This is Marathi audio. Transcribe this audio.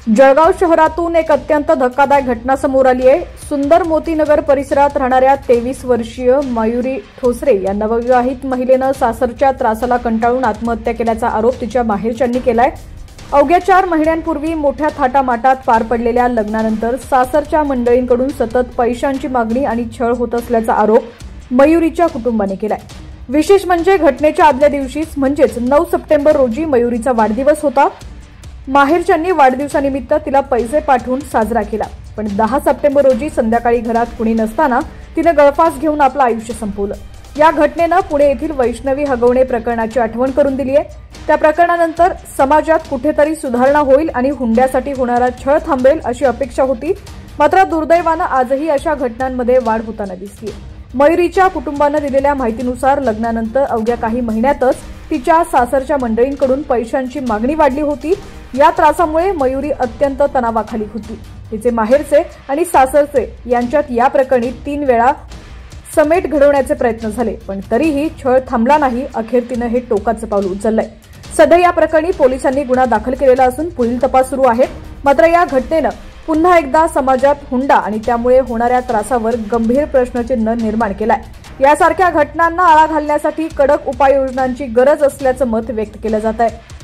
जळगाव शहरातून एक अत्यंत धक्कादायक घटना समोर आली आहे। सुंदर मोतीनगर परिसरात राहणाऱ्या 23 वर्षीय मयुरी ठोसरे या नवविवाहित महिलेनं सासरच्या त्रासाला कंटाळून आत्महत्या केल्याचा आरोप तिच्या माहेरच्यांनी केलाय। अवघ्या 4 महिन्यांपूर्वी मोठ्या थाटामाटात पार पडलेल्या लग्नानंतर सासरच्या मंडळींकडून सतत पैशांची मागणी आणि छळ होत असल्याचा आरोप मयुरीच्या कुटुंबाने केलाय। विशेष म्हणजे घटनेच्या आदल्या दिवशीच म्हणजेच 9 सप्टेंबर रोजी मयुरीचा वाढदिवस होता। माहेरच्यांनी वाढदिवसानिमित्त तिला पैसे पाठवून साजरा केला, पण 10 सप्टेंबर रोजी संध्याकाळी घरात कुणी नसताना तिने गळफास घेऊन आपलं आयुष्य संपवलं। या घटनेनं पुणे येथील वैष्णवी हगवणे प्रकरणाची आठवण करून दिली आहे। त्या प्रकरणानंतर समाजात कुठेतरी सुधारणा होईल आणि हुंड्यासाठी होणारा छळ थांबेल अशी अपेक्षा होती, मात्र दुर्दैवानं आजही अशा घटनांमध्ये वाढ होताना दिसली। मयुरीच्या कुटुंबानं दिलेल्या माहितीनुसार लग्नानंतर अवघ्या काही महिन्यातच तिच्या सासरच्या मंडळींकडून पैशांची मागणी वाढली होती। या त्रासामुळे मयुरी अत्यंत तणावाखाली होती। तिचे माहेरचे आणि सासरचे यांच्यात या प्रकरणी 3 वेळा समेट घडवण्याचे प्रयत्न झाले, पण तरीही छळ थांबला नाही। अखेर तिनं हे टोकाचं पाऊल उचललंय। सध्या या प्रकरणी पोलिसांनी गुन्हा दाखल केलेला असून पुढील तपास सुरू आहे। मात्र या घटनेनं पुन्हा एकदा समाजात हुंडा आणि त्यामुळे होणाऱ्या त्रासावर गंभीर प्रश्नचिन्ह निर्माण केलाय। यासारख्या घटनांना आळा घालण्यासाठी कडक उपाययोजनांची गरज असल्याचं मत व्यक्त केलं जात आहे।